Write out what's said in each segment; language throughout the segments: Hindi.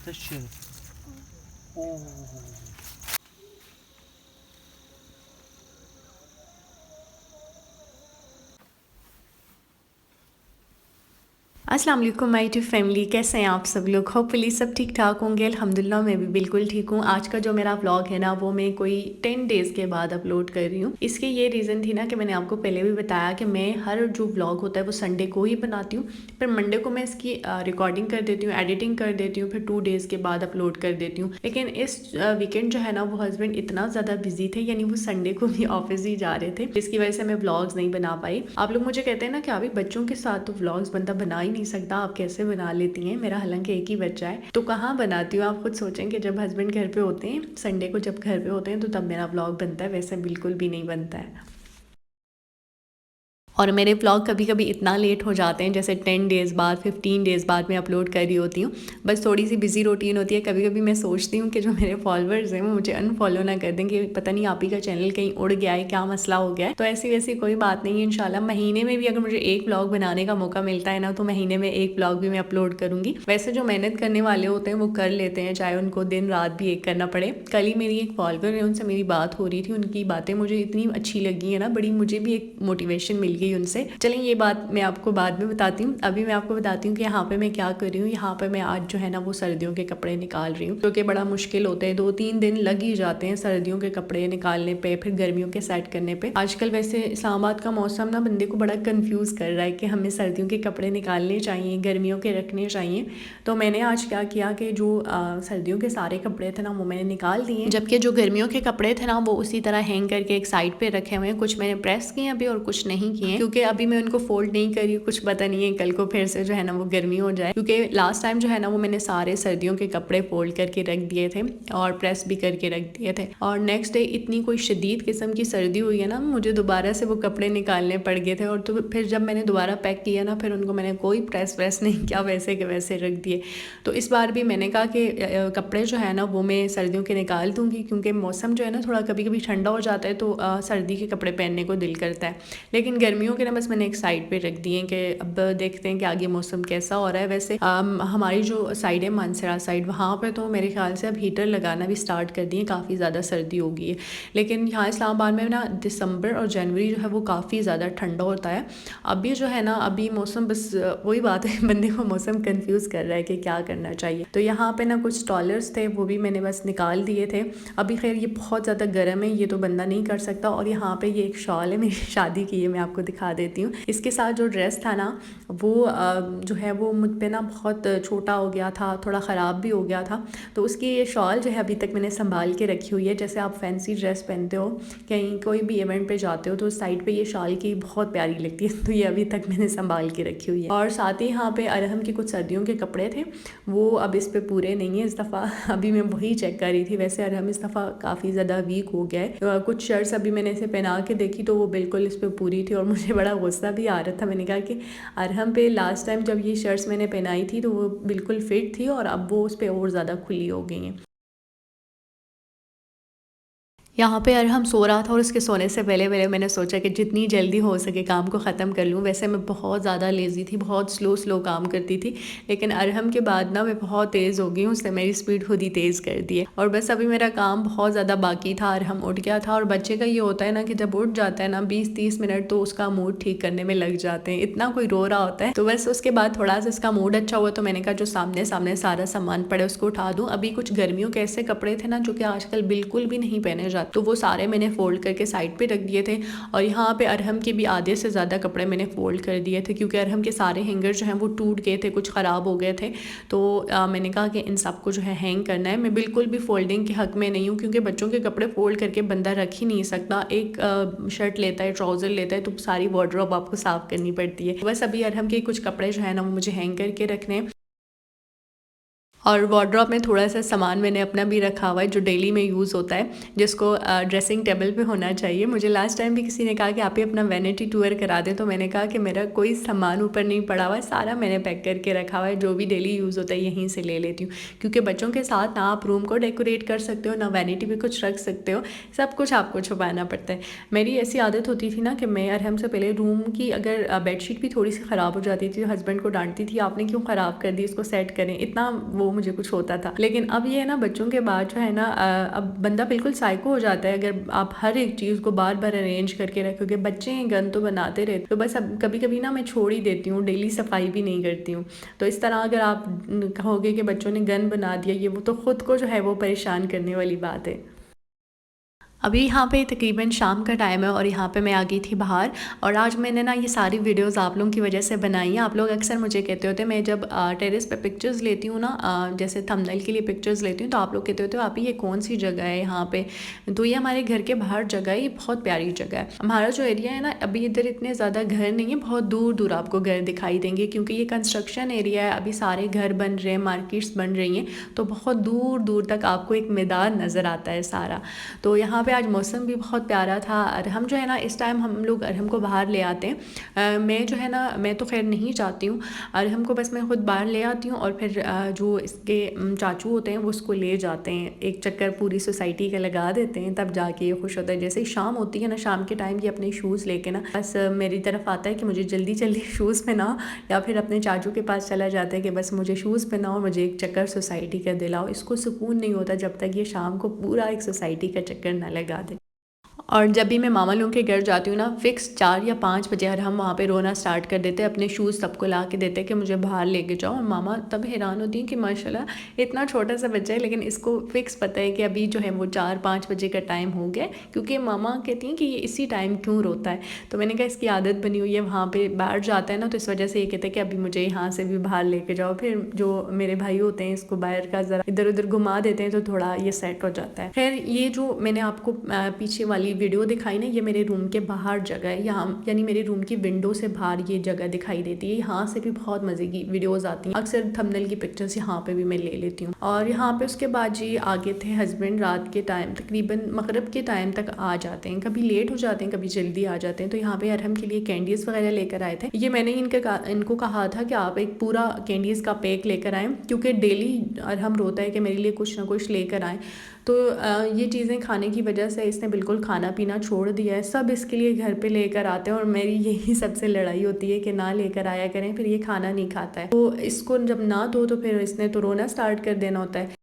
Das ist schön. Oh. अस्सलाम वालेकुम माय टू फैमिली, कैसे हैं आप सब लोग। होपफुली सब ठीक ठाक होंगे। अल्हम्दुलिल्लाह मैं भी बिल्कुल ठीक हूँ। आज का जो मेरा व्लॉग है ना वो मैं कोई 10 डेज़ के बाद अपलोड कर रही हूँ। इसकी ये रीज़न थी ना कि मैंने आपको पहले भी बताया कि मैं हर जो व्लॉग होता है वो संडे को ही बनाती हूँ, फिर मंडे को मैं इसकी रिकॉर्डिंग कर देती हूँ, एडिटिंग कर देती हूँ, फिर 2 डेज़ के बाद अपलोड कर देती हूँ। लेकिन इस वीकेंड जो है ना वो हस्बैंड इतना ज़्यादा बिजी थे, यानी वो संडे को भी ऑफिस ही जा रहे थे, जिसकी वजह से मैं व्लॉग्स नहीं बना पाई। आप लोग मुझे कहते हैं ना कि अभी बच्चों के साथ तो व्लॉग्स बंदा बना ही नहीं सकता, आप कैसे बना लेती हैं। मेरा हालांकि एक ही बच्चा है तो कहाँ बनाती हूँ। आप खुद सोचें कि जब हस्बैंड घर पे होते हैं, संडे को जब घर पे होते हैं तो तब मेरा व्लॉग बनता है, वैसे बिल्कुल भी नहीं बनता है। और मेरे व्लॉग कभी कभी इतना लेट हो जाते हैं, जैसे 10 डेज़ बाद 15 डेज़ बाद मैं अपलोड कर रही होती हूँ। बस थोड़ी सी बिजी रूटीन होती है। कभी कभी मैं सोचती हूँ कि जो मेरे फॉलोअर्स हैं वो मुझे अनफॉलो ना कर दें कि पता नहीं आप ही का चैनल कहीं उड़ गया है, क्या मसला हो गया है। तो ऐसी वैसी कोई बात नहीं है। इंशाल्लाह महीने में भी अगर मुझे एक व्लॉग बनाने का मौका मिलता है ना तो महीने में एक व्लॉग भी मैं अपलोड करूँगी। वैसे जो मेहनत करने वाले होते हैं वो कर लेते हैं, चाहे उनको दिन रात भी एक करना पड़े। कल ही मेरी एक फॉलोअर है, उनसे मेरी बात हो रही थी, उनकी बातें मुझे इतनी अच्छी लगी है ना, बड़ी मुझे भी एक मोटिवेशन मिल गई उनसे। चलें ये बात मैं आपको बाद में बताती हूँ। अभी मैं आपको बताती हूँ कि यहाँ पे मैं क्या कर रही हूँ। यहाँ पे मैं आज जो है ना वो सर्दियों के कपड़े निकाल रही हूँ, क्योंकि बड़ा मुश्किल होता है, 2-3 दिन लग ही जाते हैं सर्दियों के कपड़े निकालने पे, फिर गर्मियों के सेट करने पे। आजकल वैसे इस्लामाबाद का मौसम ना बंदे को बड़ा कंफ्यूज कर रहा है कि हमें सर्दियों के कपड़े निकालने चाहिए, गर्मियों के रखने चाहिए। तो मैंने आज क्या किया कि जो सर्दियों के सारे कपड़े थे ना वो मैंने निकाल दिए, जबकि जो गर्मियों के कपड़े थे ना वो उसी तरह हैंग करके एक साइड पे रखे हुए हैं। कुछ मैंने प्रेस किए अभी और कुछ नहीं किए, क्योंकि अभी मैं उनको फोल्ड नहीं करी। कुछ पता नहीं है कल को फिर से जो है ना वो गर्मी हो जाए, क्योंकि लास्ट टाइम जो है ना वो मैंने सारे सर्दियों के कपड़े फोल्ड करके रख दिए थे और प्रेस भी करके रख दिए थे। और नेक्स्ट डे इतनी कोई शदीद किस्म की सर्दी हुई है ना, मुझे दोबारा से वो कपड़े निकालने पड़ गए थे। और तो फिर जब मैंने दोबारा पैक किया ना, फिर उनको मैंने कोई प्रेस व्रेस नहीं किया, वैसे के वैसे रख दिए। तो इस बार भी मैंने कहा कि कपड़े जो है ना वो मैं सर्दियों के निकाल दूंगी, क्योंकि मौसम जो है ना थोड़ा कभी कभी ठंडा हो जाता है तो सर्दी के कपड़े पहनने को दिल करता है। लेकिन गर्मियों के ना बस मैंने एक साइड पे रख दिए कि अब देखते हैं कि आगे मौसम कैसा हो रहा है। वैसे हमारी जो साइड है मानसरा साइड, वहाँ पे तो मेरे ख्याल से अब हीटर लगाना भी स्टार्ट कर दिए, काफ़ी ज़्यादा सर्दी हो गई है। लेकिन यहाँ इस्लामाबाद में ना दिसंबर और जनवरी जो है वो काफ़ी ज़्यादा ठंडा होता है। अभी जो है ना अभी मौसम बस वही बात है, बंदे को मौसम कन्फ्यूज़ कर रहा है कि क्या करना चाहिए। तो यहाँ पे ना कुछ स्टॉलर्स थे, वो भी मैंने बस निकाल दिए थे। अभी खैर ये बहुत ज़्यादा गर्म है, ये तो बंदा नहीं कर सकता। और यहाँ पे ये एक शॉल है, मेरी शादी की है, मैं आपको दिखा देती हूँ। इसके साथ जो ड्रेस था ना वो जो है वो मुझ पे ना बहुत छोटा हो गया था, थोड़ा ख़राब भी हो गया था। तो उसकी ये शॉल जो है अभी तक मैंने संभाल के रखी हुई है। जैसे आप फैंसी ड्रेस पहनते हो, कहीं कोई भी इवेंट पे जाते हो, तो साइड पे ये शॉल की बहुत प्यारी लगती है, तो ये अभी तक मैंने संभाल के रखी हुई है। और साथ ही यहाँ पे अरहम के कुछ सर्दियों के कपड़े थे, वो अब इस पे पूरे नहीं है इस दफ़ा। अभी मैं वही चेक कर रही थी। वैसे अरहम इस दफ़ा काफ़ी ज़्यादा वीक हो गया है। कुछ शर्ट्स अभी मैंने इसे पहना के देखी तो वो बिल्कुल इस पर पूरी थी, और मुझे बड़ा गुस्सा भी आ रहा था। मैंने कहा कि अरहम पे लास्ट टाइम जब ये शर्ट्स मैंने पहनाई थी तो वो बिल्कुल फिट थी, और अब वो उस पर और ज़्यादा खुली हो गई हैं। यहाँ पे अरहम सो रहा था और उसके सोने से पहले पहले मैंने सोचा कि जितनी जल्दी हो सके काम को ख़त्म कर लूँ। वैसे मैं बहुत ज़्यादा लेज़ी थी, बहुत स्लो काम करती थी, लेकिन अरहम के बाद ना मैं बहुत तेज़ हो गई हूँ, उसने मेरी स्पीड खुद ही तेज़ कर दी है। और बस अभी मेरा काम बहुत ज़्यादा बाकी था। अरहम उठ गया था, और बच्चे का ये होता है ना कि जब उठ जाता है ना 20-30 मिनट तो उसका मूड ठीक करने में लग जाते हैं, इतना कोई रो रहा होता है। तो बस उसके बाद थोड़ा सा इसका मूड अच्छा हुआ तो मैंने कहा जो सामने सामने सारा सामान पड़े उसको उठा दूँ। अभी कुछ गर्मियों के ऐसे कपड़े थे ना जो कि आजकल बिल्कुल भी नहीं पहने जाते, तो वो सारे मैंने फ़ोल्ड करके साइड पे रख दिए थे। और यहाँ पे अरहम के भी आधे से ज़्यादा कपड़े मैंने फ़ोल्ड कर दिए थे, क्योंकि अरहम के सारे हैंगर जो हैं वो टूट गए थे, कुछ ख़राब हो गए थे। तो मैंने कहा कि इन सबको जो है हैंग करना है। मैं बिल्कुल भी फ़ोल्डिंग के हक़ में नहीं हूँ, क्योंकि बच्चों के कपड़े फ़ोल्ड करके बंदा रख ही नहीं सकता। एक शर्ट लेता है, ट्राउज़र लेता है, तो सारी वार्डरोब आपको साफ़ करनी पड़ती है। बस अभी अरहम के कुछ कपड़े जो है ना वो मुझे हैंग करके रखने हैं। और वार्डरोब में थोड़ा सा सामान मैंने अपना भी रखा हुआ है जो डेली में यूज़ होता है, जिसको ड्रेसिंग टेबल पे होना चाहिए। मुझे लास्ट टाइम भी किसी ने कहा कि आप ही अपना वैनिटी टूर करा दें, तो मैंने कहा कि मेरा कोई सामान ऊपर नहीं पड़ा हुआ है, सारा मैंने पैक करके रखा हुआ है, जो भी डेली यूज़ होता है यहीं से ले लेती हूँ। क्योंकि बच्चों के साथ ना आप रूम को डेकोरेट कर सकते हो, ना वैनिटी पे कुछ रख सकते हो, सब कुछ आपको छुपाना पड़ता है। मेरी ऐसी आदत होती थी ना कि मैं अरहम से पहले रूम की अगर बेडशीट भी थोड़ी सी ख़राब हो जाती थी तो हस्बैंड को डांटती थी, आपने क्यों ख़राब कर दी, इसको सेट करें। इतना वो मुझे कुछ होता था। लेकिन अब ये है ना, बच्चों के बाद जो है ना अब बंदा बिल्कुल साइको हो जाता है अगर आप हर एक चीज़ को बार बार अरेंज करके रखोगे। बच्चे हैं, गन तो बनाते रहते, तो बस अब कभी कभी ना मैं छोड़ ही देती हूँ, डेली सफाई भी नहीं करती हूँ। तो इस तरह अगर आप कहोगे कि बच्चों ने गन बना दिया ये वो, तो ख़ुद को जो है वो परेशान करने वाली बात है। अभी यहाँ पे तकरीबन शाम का टाइम है और यहाँ पे मैं आ गई थी बाहर। और आज मैंने ना ये सारी वीडियोस आप लोगों की वजह से बनाई हैं। आप लोग अक्सर मुझे कहते होते हैं, मैं जब टेरेस पे पिक्चर्स लेती हूँ ना, जैसे थंबनेल के लिए पिक्चर्स लेती हूँ, तो आप लोग कहते होते हो आप ये कौन सी जगह है यहाँ पे। तो ये हमारे घर के बाहर जगह है, ये बहुत प्यारी जगह है। हमारा जो एरिया है ना, अभी इधर इतने ज़्यादा घर नहीं है, बहुत दूर दूर आपको घर दिखाई देंगे क्योंकि ये कंस्ट्रक्शन एरिया है। अभी सारे घर बन रहे हैं, मार्केट्स बन रही हैं, तो बहुत दूर दूर तक आपको एक मैदान नज़र आता है सारा। तो यहाँ आज मौसम भी बहुत प्यारा था। अरहम जो है ना, इस टाइम हम लोग अरहम को बाहर ले आते हैं। मैं जो है ना, मैं तो खैर नहीं चाहती हूँ, अरहम को बस मैं ख़ुद बाहर ले आती हूँ और फिर जो इसके चाचू होते हैं वो उसको ले जाते हैं, एक चक्कर पूरी सोसाइटी का लगा देते हैं, तब जाके ये खुश होता है। जैसे ही शाम होती है ना, शाम के टाइम ये अपने शूज़ लेके ना बस मेरी तरफ आता है कि मुझे जल्दी जल्दी शूज़ पहनाओ, या फिर अपने चाचू के पास चला जाता है कि बस मुझे शूज़ पहनाओ, मुझे एक चक्कर सोसाइटी का दिलाओ। इसको सुकून नहीं होता जब तक ये शाम को पूरा एक सोसाइटी का चक्कर ना लगा दे। और जब भी मैं मामा लोगों के घर जाती हूँ ना, फ़िक्स 4 या 5 बजे हम वहाँ पे रोना स्टार्ट कर देते हैं, अपने शूज़ सबको ला के देते हैं कि मुझे बाहर लेके जाओ। और मामा तब हैरान होती हैं कि माशाल्लाह इतना छोटा सा बच्चा है, लेकिन इसको फ़िक्स पता है कि अभी जो है वो 4-5 बजे का टाइम हो गया, क्योंकि मामा कहती हैं कि ये इसी टाइम क्यों रोता है। तो मैंने कहा इसकी आदत बनी हुई है, वहाँ पर बाहर जाता है ना, तो इस वजह से ये कहते हैं कि अभी मुझे यहाँ से भी बाहर लेके जाओ। फिर जो मेरे भाई होते हैं इसको बाहर का ज़रा इधर उधर घुमा देते हैं, तो थोड़ा ये सेट हो जाता है। खैर, ये जो मैंने आपको पीछे वाली वीडियो दिखाई ना, ये मेरे रूम के बाहर जगह है, यहाँ यानी मेरे रूम की विंडो से बाहर ये जगह दिखाई देती है। यहाँ से भी बहुत मज़े की वीडियोस आती हैं, अक्सर थंबनेल की पिक्चर्स यहाँ पे भी मैं ले लेती हूँ। और यहाँ पे उसके बाद जी आगे थे हस्बैंड, रात के टाइम तकरीबन मगरिब के टाइम तक आ जाते हैं, कभी लेट हो जाते हैं, कभी जल्दी आ जाते हैं। तो यहाँ पे अरहम के लिए कैंडीज़ वगैरह लेकर आए थे। ये मैंने इनको कहा था कि आप एक पूरा कैंडीज़ का पैक लेकर आएँ, क्योंकि डेली अरहम रोता है कि मेरे लिए कुछ ना कुछ लेकर आएँ। तो ये चीज़ें खाने की वजह से इसने बिल्कुल खाना पीना छोड़ दिया है। सब इसके लिए घर पे लेकर आते हैं और मेरी यही सबसे लड़ाई होती है कि ना लेकर आया करें, फिर ये खाना नहीं खाता है। तो इसको जब ना दो तो फिर इसने तो रोना स्टार्ट कर देना होता है।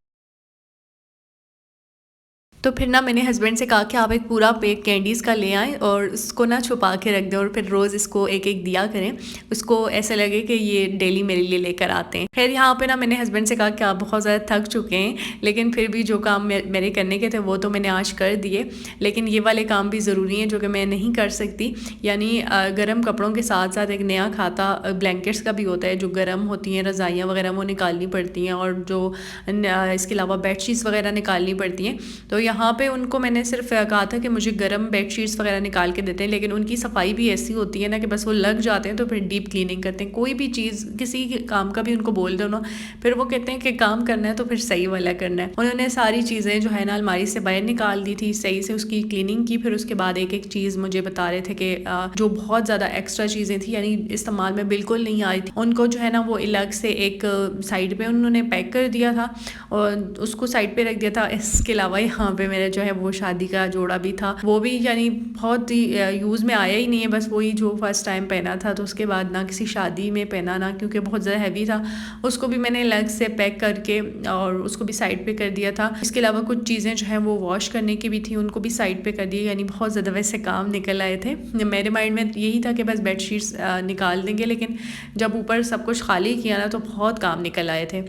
तो फिर ना मैंने हस्बैंड से कहा कि आप एक पूरा पैक कैंडीज़ का ले आएँ और उसको ना छुपा के रख दें, और फिर रोज़ इसको एक एक दिया करें, उसको ऐसा लगे कि ये डेली मेरे लिए लेकर आते हैं। खैर, यहाँ पे ना मैंने हस्बैंड से कहा कि आप बहुत ज़्यादा थक चुके हैं, लेकिन फिर भी जो काम मेरे करने के थे वो तो मैंने आज कर दिए, लेकिन ये वाले काम भी ज़रूरी हैं जो कि मैं नहीं कर सकती। यानी गर्म कपड़ों के साथ साथ एक नया खाता ब्लैंकेट्स का भी होता है, जो गर्म होती हैं, रज़ाइयाँ वगैरह वो निकालनी पड़ती हैं, और जो इसके अलावा बेडशीट्स वगैरह निकालनी पड़ती हैं। तो यहाँ पे उनको मैंने सिर्फ कहा था कि मुझे गर्म बेडशीट्स वगैरह निकाल के देते हैं, लेकिन उनकी सफाई भी ऐसी होती है ना कि बस वो लग जाते हैं तो फिर डीप क्लीनिंग करते हैं। कोई भी चीज़ किसी काम का भी उनको बोल दो ना, फिर वो कहते हैं कि काम करना है तो फिर सही वाला करना है। उन्होंने सारी चीज़ें जो है ना अलमारी से बाहर निकाल दी थी, सही से उसकी क्लीनिंग की। फिर उसके बाद एक एक चीज़ मुझे बता रहे थे कि जो बहुत ज़्यादा एक्स्ट्रा चीज़ें थी, यानी इस्तेमाल में बिल्कुल नहीं आई थी, उनको जो है ना वो अलग से एक साइड पर उन्होंने पैक कर दिया था और उसको साइड पर रख दिया था। इसके अलावा यहाँ पर मेरे जो है वो शादी का जोड़ा भी था, वो भी यानी बहुत ही यूज़ में आया ही नहीं है, बस वही जो फर्स्ट टाइम पहना था। तो उसके बाद ना किसी शादी में पहना, ना क्योंकि बहुत ज़्यादा हैवी था, उसको भी मैंने अलग से पैक करके और उसको भी साइड पे कर दिया था। इसके अलावा कुछ चीज़ें जो हैं वो वॉश करने की भी थी, उनको भी साइड पे कर दिए। यानी बहुत ज़्यादा वैसे काम निकल आए थे। मेरे माइंड में यही था कि बस बेडशीट्स निकाल देंगे, लेकिन जब ऊपर सब कुछ खाली किया ना तो बहुत काम निकल आए थे।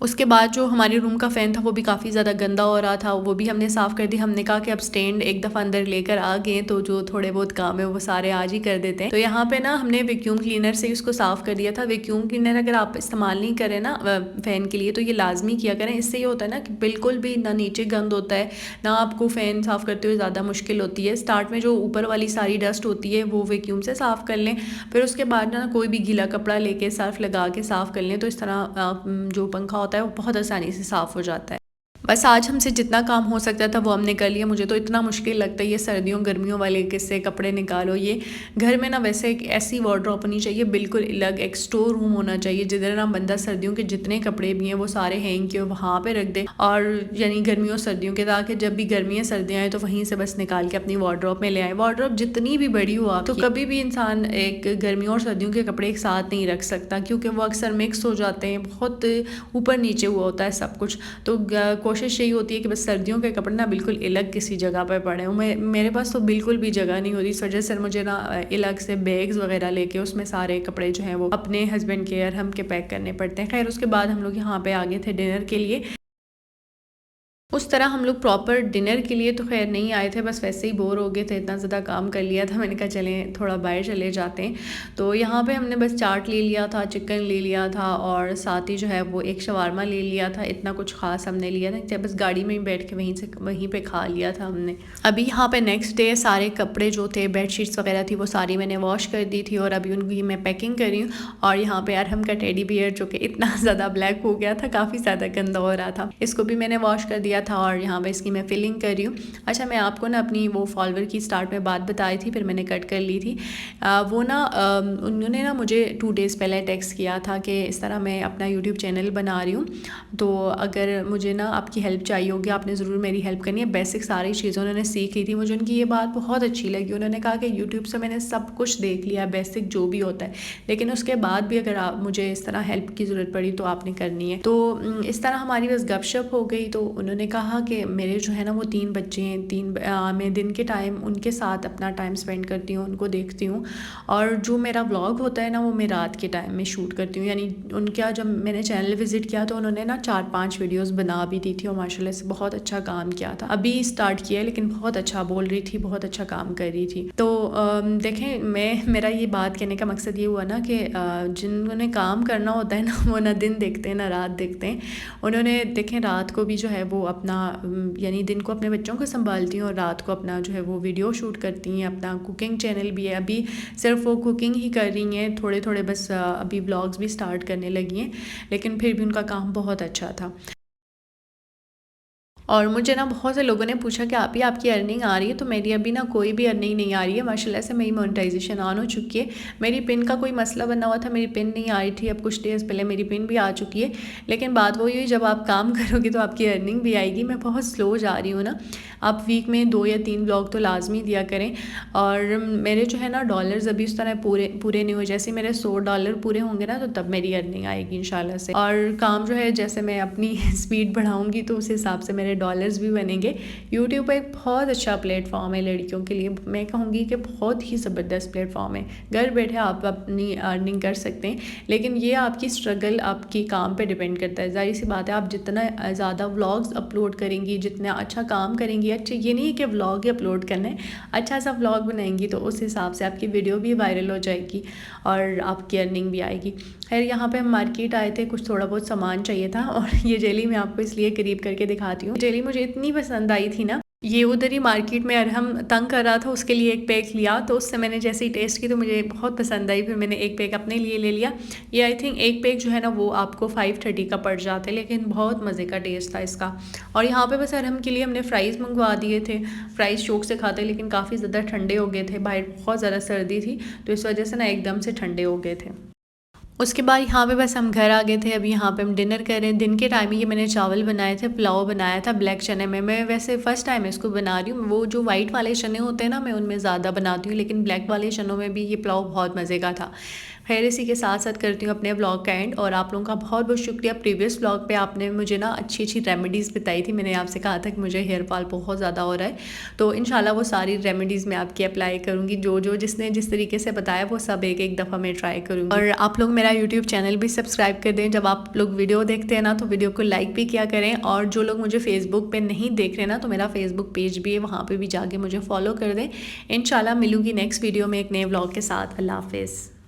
उसके बाद जो हमारे रूम का फ़ैन था वो भी काफ़ी ज़्यादा गंदा हो रहा था, वो भी हमने साफ़ कर दिया। हमने कहा कि अब स्टैंड एक दफ़ा अंदर लेकर आ गए तो जो थोड़े बहुत काम है वो सारे आज ही कर देते हैं। तो यहाँ पे ना हमने वैक्यूम क्लीनर से उसको साफ़ कर दिया था। वैक्यूम क्लीनर अगर आप इस्तेमाल नहीं करें ना फ़ैन के लिए, तो ये लाजमी किया करें। इससे ये होता है ना कि बिल्कुल भी ना नीचे गंद होता है, ना आपको फ़ैन साफ़ करते हुए ज़्यादा मुश्किल होती है। स्टार्ट में जो ऊपर वाली सारी डस्ट होती है वो वैक्यूम से साफ़ कर लें, फिर उसके बाद ना कोई भी गीला कपड़ा लेके सर्फ लगा के साफ़ कर लें, तो इस तरह जो पंखा होता है वो बहुत आसानी से साफ़ हो जाता है। बस आज हमसे जितना काम हो सकता था वो हमने कर लिया। मुझे तो इतना मुश्किल लगता है ये सर्दियों गर्मियों वाले किस्से, कपड़े निकालो। ये घर में ना वैसे एक ऐसी वार्डरोब होनी चाहिए बिल्कुल अलग, एक स्टोर रूम होना चाहिए जिधर ना बंदा सर्दियों के जितने कपड़े भी हैं वो सारे हैंग किए वहाँ पे रख दे, और यानी गर्मियों सर्दियों के, ताकि जब भी गर्मियाँ सर्दियाँ आए तो वहीं से बस निकाल के अपनी वार्डरोब में ले आए। वार्डरोब जितनी भी बड़ी हो आप, तो कभी भी इंसान एक गर्मियों और सर्दियों के कपड़े एक साथ नहीं रख सकता, क्योंकि वो अक्सर मिक्स हो जाते हैं, बहुत ऊपर नीचे हुआ होता है सब कुछ। तो कोशिश यही होती है कि बस सर्दियों के कपड़े ना बिल्कुल अलग किसी जगह पर पड़े हो। मेरे पास तो बिल्कुल भी जगह नहीं होती, इस वजह से मुझे ना अलग से बैग्स वगैरह लेके उसमें सारे कपड़े जो हैं वो अपने हस्बैंड के और हम के पैक करने पड़ते हैं। खैर उसके बाद हम लोग यहाँ पे आ गए थे डिनर के लिए। उस तरह हम लोग प्रॉपर डिनर के लिए तो खैर नहीं आए थे, बस वैसे ही बोर हो गए थे, इतना ज़्यादा काम कर लिया था। मैंने कहा चलें थोड़ा बाहर चले जाते हैं। तो यहाँ पे हमने बस चाट ले लिया था, चिकन ले लिया था और साथ ही जो है वो एक शवारमा ले लिया था। इतना कुछ ख़ास हमने लिया था, बस गाड़ी में ही बैठ के वहीं पर खा लिया था हमने। अभी यहाँ पर नेक्स्ट डे सारे कपड़े जो थे, बेडशीट्स वगैरह थी, वो सारी मैंने वॉश कर दी थी और अभी उनकी मैं पैकिंग कर रही हूँ। और यहाँ पर अरहम का टेडी बियर जो कि इतना ज़्यादा ब्लैक हो गया था, काफ़ी ज़्यादा गंदा हो रहा था, इसको भी मैंने वॉश कर दिया था और यहाँ पे इसकी मैं फिलिंग कर रही हूँ। अच्छा, मैं आपको ना अपनी वो फॉलोवर की स्टार्ट में बात बताई थी, फिर मैंने कट कर ली थी। वो ना उन्होंने ना मुझे 2 डेज़ पहले टेक्स्ट किया था कि इस तरह मैं अपना यूट्यूब चैनल बना रही हूँ, तो अगर मुझे ना आपकी हेल्प चाहिए होगी, आपने ज़रूर मेरी हेल्प करनी है। बेसिक सारी चीज़ें उन्होंने सीख ली थी। मुझे उनकी ये बात बहुत अच्छी लगी। उन्होंने कहा कि यूट्यूब से मैंने सब कुछ देख लिया, बेसिक जो भी होता है, लेकिन उसके बाद भी अगर मुझे इस तरह हेल्प की ज़रूरत पड़ी तो आपने करनी है। तो इस तरह हमारी बस गपशप हो गई। तो उन्होंने कहा कि मेरे जो है ना वो 3 बच्चे हैं, मैं दिन के टाइम उनके साथ अपना टाइम स्पेंड करती हूँ, उनको देखती हूँ, और जो मेरा व्लॉग होता है ना वो मैं रात के टाइम में शूट करती हूँ। यानी उनका जब मैंने चैनल विज़िट किया तो उन्होंने ना 4-5 वीडियोस बना भी दी थी और माशाल्लाह से बहुत अच्छा काम किया था। अभी स्टार्ट किया है लेकिन बहुत अच्छा बोल रही थी, बहुत अच्छा काम कर रही थी। तो देखें, मेरा ये बात कहने का मकसद ये हुआ ना कि जिन्होंने काम करना होता है ना वो ना दिन देखते हैं ना रात देखते हैं। उन्होंने देखें रात को भी जो है वो अपना यानी दिन को अपने बच्चों को संभालती हैं और रात को अपना जो है वो वीडियो शूट करती हैं। अपना कुकिंग चैनल भी है, अभी सिर्फ वो कुकिंग ही कर रही हैं, थोड़े थोड़े बस अभी व्लॉग्स भी स्टार्ट करने लगी हैं, लेकिन फिर भी उनका काम बहुत अच्छा था। और मुझे ना बहुत से लोगों ने पूछा कि आपकी अर्निंग आ रही है, तो मेरी अभी ना कोई भी अर्निंग नहीं आ रही है। माशाल्लाह से मेरी मोनेटाइजेशन ऑन हो चुकी है। मेरी पिन का कोई मसला बना हुआ था, मेरी पिन नहीं आ रही थी। अब कुछ डेज़ पहले मेरी पिन भी आ चुकी है, लेकिन बात वही हुई, जब आप काम करोगे तो आपकी अर्निंग भी आएगी। मैं बहुत स्लो जा रही हूँ ना, आप वीक में 2 या 3 व्लॉग तो लाजमी दिया करें। और मेरे जो है ना डॉलर्स अभी उस तरह पूरे नहीं हुए। जैसे मेरे $100 पूरे होंगे ना तो तब मेरी अर्निंग आएगी इंशाल्लाह से। और काम जो है जैसे मैं अपनी स्पीड बढ़ाऊँगी तो उस हिसाब से मेरे डॉलर्स भी बनेंगे। यूट्यूब एक बहुत अच्छा प्लेटफॉर्म है लड़कियों के लिए, मैं कहूँगी कि बहुत ही ज़बरदस्त प्लेटफॉर्म है। घर बैठे आप अपनी अर्निंग कर सकते हैं, लेकिन ये आपकी स्ट्रगल आपकी काम पे डिपेंड करता है। ज़ाहिर सी बात है, आप जितना ज़्यादा व्लॉग्स अपलोड करेंगी, जितना अच्छा काम करेंगी, अच्छा ये नहीं है कि व्लॉग ही अपलोड करना है, अच्छा सा व्लॉग बनाएंगी तो उस हिसाब से आपकी वीडियो भी वायरल हो जाएगी और आपकी अर्निंग भी आएगी। खैर यहाँ पे हम मार्केट आए थे, कुछ थोड़ा बहुत सामान चाहिए था, और ये जेली मैं आपको इसलिए करीब करके दिखाती हूँ। जेली मुझे इतनी पसंद आई थी ना, ये उधर ही मार्केट में अरहम तंग कर रहा था, उसके लिए एक पैक लिया, तो उससे मैंने जैसे ही टेस्ट की तो मुझे बहुत पसंद आई, फिर मैंने एक पैक अपने लिए ले लिया। ये आई थिंक एक पैक जो है ना वो आपको 530 का पड़ जाता है, लेकिन बहुत मज़े का टेस्ट था इसका। और यहाँ पे बस अरहम के लिए हमने फ़्राइज़ मंगवा दिए थे। फ़्राइज़ शौक से खाते, लेकिन काफ़ी ज़्यादा ठंडे हो गए थे, बाहर बहुत ज़्यादा सर्दी थी, तो इस वजह से ना एकदम से ठंडे हो गए थे। उसके बाद यहाँ पे बस हम घर आ गए थे। अभी यहाँ पे हम डिनर कर रहे हैं। दिन के टाइम ये मैंने चावल बनाए थे, पुलाव बनाया था ब्लैक चने में। मैं वैसे फ़र्स्ट टाइम इसको बना रही हूँ। वो जो वाइट वाले चने होते हैं ना, मैं उनमें ज़्यादा बनाती हूँ, लेकिन ब्लैक वाले चनों में भी ये पुलाव बहुत मज़े का था। खैर इसी के साथ साथ करती हूँ अपने व्लॉग का एंड, और आप लोगों का बहुत बहुत शुक्रिया। प्रीवियस व्लॉग पे आपने मुझे ना अच्छी अच्छी रेमेडीज़ बताई थी। मैंने आपसे कहा था कि मुझे हेयर फॉल बहुत ज़्यादा हो रहा है, तो इंशाल्लाह वो सारी रेमेडीज़ मैं आपकी अप्लाई करूँगी। जो जिसने जिस तरीके से बताया वो सब एक एक दफ़ा मैं ट्राई करूँगी। और आप लोग मेरा यूट्यूब चैनल भी सब्सक्राइब कर दें। जब आप लोग वीडियो देखते हैं ना तो वीडियो को लाइक भी किया करें, और जो लोग मुझे फेसबुक पर नहीं देख रहे ना तो मेरा फेसबुक पेज भी है, वहाँ पर भी जाके मुझे फॉलो कर दें। इंशाल्लाह मिलूँगी नेक्स्ट वीडियो में एक नए व्लॉग के साथ। अल्लाह हाफिज़।